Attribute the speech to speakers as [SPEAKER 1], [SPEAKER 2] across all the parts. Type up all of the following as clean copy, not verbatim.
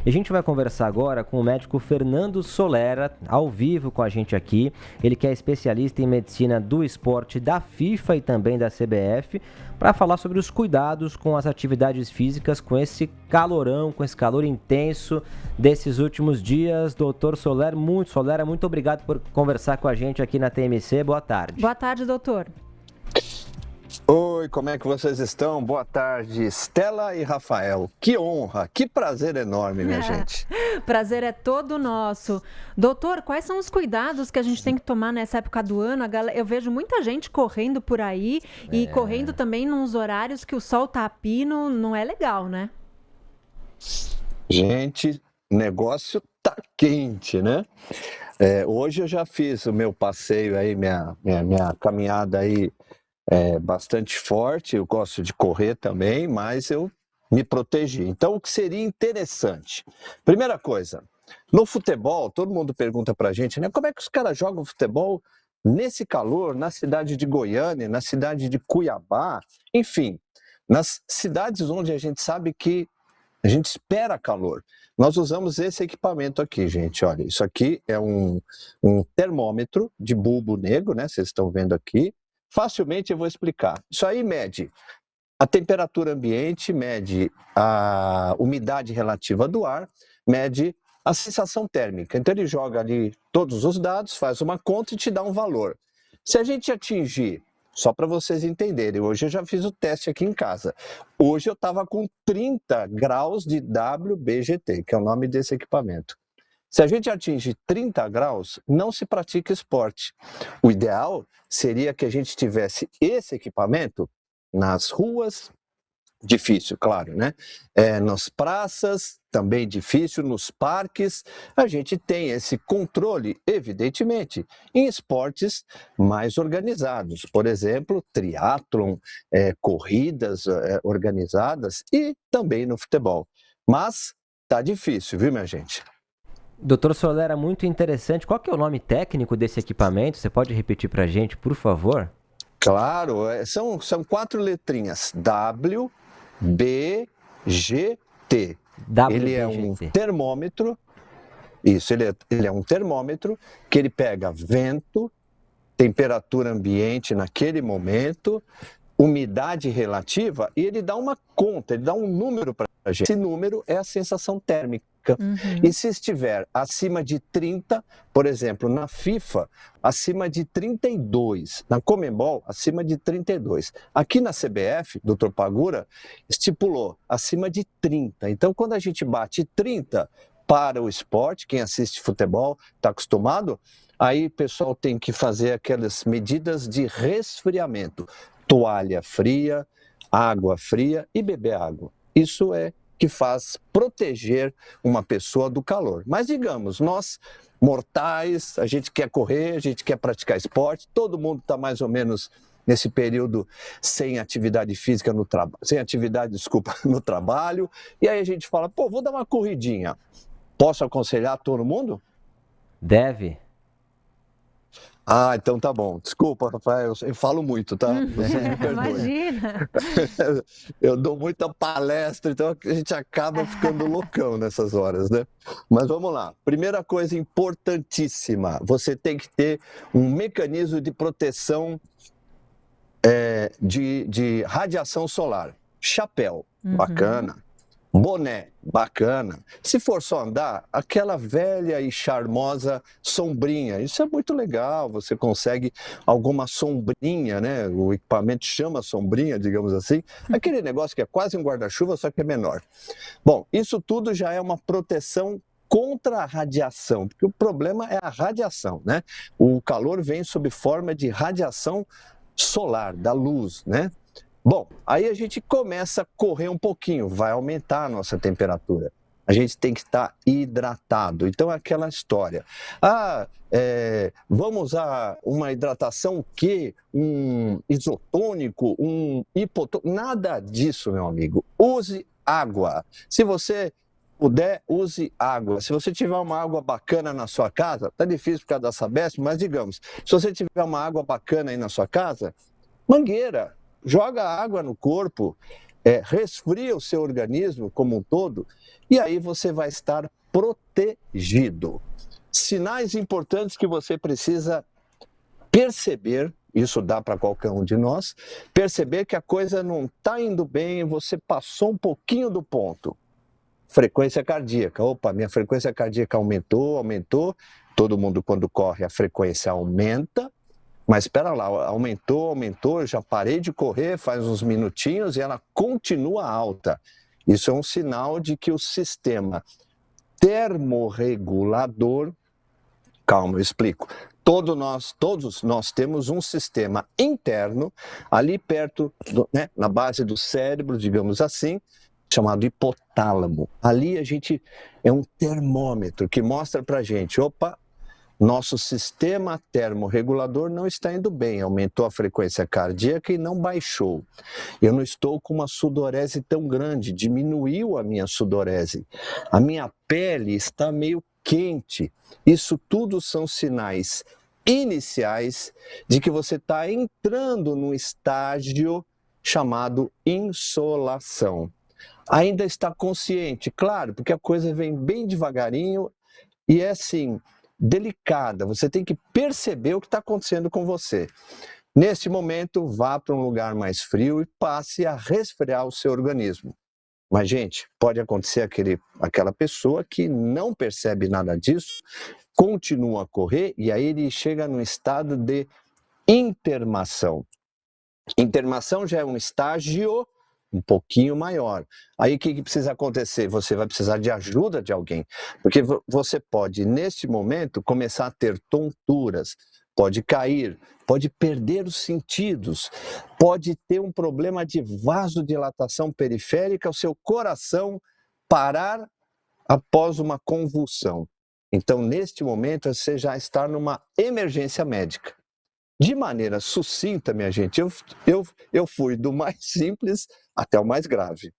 [SPEAKER 1] E a gente vai conversar agora com o médico Fernando Solera, ao vivo com a gente aqui. Ele que é especialista em medicina do esporte da FIFA e também da CBF, para falar sobre os cuidados com as atividades físicas, com esse calorão, com esse calor intenso desses últimos dias. Doutor Solera, muito obrigado por conversar com a gente aqui na TMC. Boa tarde.
[SPEAKER 2] Boa tarde, doutor.
[SPEAKER 3] Oi, como é que vocês estão? Boa tarde, Estela e Rafael. Que honra, que prazer enorme, minha gente.
[SPEAKER 2] Prazer é todo nosso. Doutor, quais são os cuidados que a gente tem que tomar nessa época do ano? Eu vejo muita gente correndo por aí e correndo também nos horários que o sol tá a pino, não é legal, né?
[SPEAKER 3] Gente, o negócio tá quente, né? Hoje eu já fiz o meu passeio aí, minha caminhada aí, bastante forte. Eu gosto de correr também, mas eu me protegi. Então, o que seria interessante? Primeira coisa, no futebol, todo mundo pergunta pra gente, né? Como é que os caras jogam futebol nesse calor, na cidade de Goiânia, na cidade de Cuiabá, enfim, nas cidades onde a gente sabe que a gente espera calor. Nós usamos esse equipamento aqui, gente. Olha, isso aqui é um termômetro de bulbo negro, né? Vocês estão vendo aqui. Facilmente eu vou explicar. Isso aí mede a temperatura ambiente, mede a umidade relativa do ar, mede a sensação térmica. Então ele joga ali todos os dados, faz uma conta e te dá um valor. Se a gente atingir, só para vocês entenderem, hoje eu já fiz o teste aqui em casa. Hoje eu estava com 30 graus de WBGT, que é o nome desse equipamento. Se a gente atinge 30 graus, não se pratica esporte. O ideal seria que a gente tivesse esse equipamento nas ruas, difícil, claro, né? Nas praças, também difícil, nos parques, a gente tem esse controle, evidentemente, em esportes mais organizados. Por exemplo, triatlon, corridas organizadas e também no futebol. Mas tá difícil, viu, minha gente?
[SPEAKER 1] Doutor Solera, muito interessante. Qual que é o nome técnico desse equipamento? Você pode repetir para a gente, por favor?
[SPEAKER 3] Claro, são 4 letrinhas. WBGT. Ele é um termômetro. Isso, ele é um termômetro que ele pega vento, temperatura ambiente naquele momento, umidade relativa, e ele dá uma conta, ele dá um número para a gente. Esse número é a sensação térmica. E se estiver acima de 30, por exemplo, na FIFA, acima de 32, na Conmebol, acima de 32. Aqui na CBF, Dr. Pagura, estipulou acima de 30. Então, quando a gente bate 30 para o esporte, quem assiste futebol está acostumado, aí o pessoal tem que fazer aquelas medidas de resfriamento. Toalha fria, água fria e beber água. Isso é que faz proteger uma pessoa do calor. Mas digamos, nós mortais, a gente quer correr, a gente quer praticar esporte, todo mundo está mais ou menos nesse período sem atividade física no trabalho, no trabalho, e aí a gente fala, vou dar uma corridinha. Posso aconselhar todo mundo?
[SPEAKER 1] Deve.
[SPEAKER 3] Ah, então tá bom. Desculpa, Rafael, eu falo muito, tá? Você me perdoe.
[SPEAKER 2] Imagina.
[SPEAKER 3] Eu dou muita palestra, então a gente acaba ficando loucão nessas horas, né? Mas vamos lá. Primeira coisa importantíssima, você tem que ter um mecanismo de proteção de radiação solar. Chapéu, bacana. Boné, bacana. Se for só andar, aquela velha e charmosa sombrinha. Isso é muito legal, você consegue alguma sombrinha, né? O equipamento chama sombrinha, digamos assim. Aquele negócio que é quase um guarda-chuva, só que é menor. Bom, isso tudo já é uma proteção contra a radiação, porque o problema é a radiação, né? O calor vem sob forma de radiação solar, da luz, né? Bom, aí a gente começa a correr um pouquinho, vai aumentar a nossa temperatura. A gente tem que estar hidratado. Então é aquela história. Vamos usar uma hidratação que um isotônico, um hipotônico, nada disso, meu amigo. Use água. Se você puder, use água. Se você tiver uma água bacana na sua casa, tá difícil por causa da Sabesp, mas digamos, se você tiver uma água bacana aí na sua casa, mangueira. Joga água no corpo, resfria o seu organismo como um todo, e aí você vai estar protegido. Sinais importantes que você precisa perceber, isso dá para qualquer um de nós, perceber que a coisa não está indo bem, você passou um pouquinho do ponto. Frequência cardíaca. Opa, minha frequência cardíaca aumentou. Todo mundo, quando corre, a frequência aumenta. Mas espera lá, aumentou, eu já parei de correr faz uns minutinhos e ela continua alta. Isso é um sinal de que o sistema termorregulador... Calma, eu explico. Todos nós temos um sistema interno, ali perto, na base do cérebro, digamos assim, chamado hipotálamo. Ali a gente é um termômetro que mostra pra gente, opa, nosso sistema termorregulador não está indo bem, aumentou a frequência cardíaca e não baixou. Eu não estou com uma sudorese tão grande, diminuiu a minha sudorese. A minha pele está meio quente. Isso tudo são sinais iniciais de que você está entrando num estágio chamado insolação. Ainda está consciente, claro, porque a coisa vem bem devagarinho e é assim, delicada. Você tem que perceber o que está acontecendo com você. Neste momento, vá para um lugar mais frio e passe a resfriar o seu organismo. Mas, gente, pode acontecer aquela pessoa que não percebe nada disso, continua a correr e aí ele chega num estado de intermação. Intermação já é um estágio um pouquinho maior. Aí o que precisa acontecer? Você vai precisar de ajuda de alguém, porque você pode, neste momento, começar a ter tonturas, pode cair, pode perder os sentidos, pode ter um problema de vasodilatação periférica, o seu coração parar após uma convulsão. Então, neste momento, você já está numa emergência médica. De maneira sucinta, minha gente, eu fui do mais simples até o mais grave.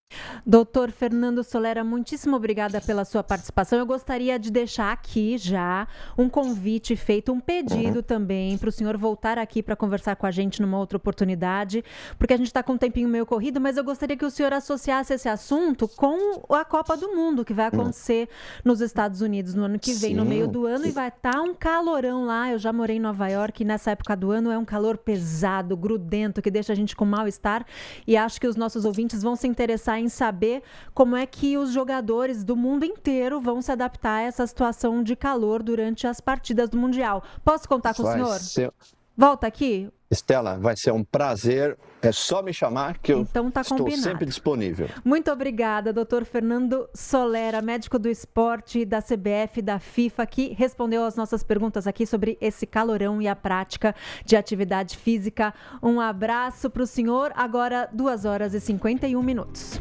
[SPEAKER 2] Doutor Fernando Solera, muitíssimo obrigada pela sua participação. Eu gostaria de deixar aqui já um convite feito, um pedido também para o senhor voltar aqui para conversar com a gente numa outra oportunidade, porque a gente está com um tempinho meio corrido, mas eu gostaria que o senhor associasse esse assunto com a Copa do Mundo, que vai acontecer nos Estados Unidos no ano que vem, no meio do ano, e vai estar um calorão lá. Eu já morei em Nova York e nessa época do ano é um calor pesado, grudento, que deixa a gente com mal-estar, e acho que os nossos ouvintes vão se interessar em saber como é que os jogadores do mundo inteiro vão se adaptar a essa situação de calor durante as partidas do Mundial. Posso contar com o senhor? Volta aqui.
[SPEAKER 3] Estela, vai ser um prazer. É só me chamar que
[SPEAKER 2] então, tá
[SPEAKER 3] estou
[SPEAKER 2] combinado.
[SPEAKER 3] sempre disponível.
[SPEAKER 2] Muito obrigada, doutor Fernando Solera, médico do esporte da CBF, da FIFA, que respondeu às nossas perguntas aqui sobre esse calorão e a prática de atividade física. Um abraço para o senhor. Agora, 2h51.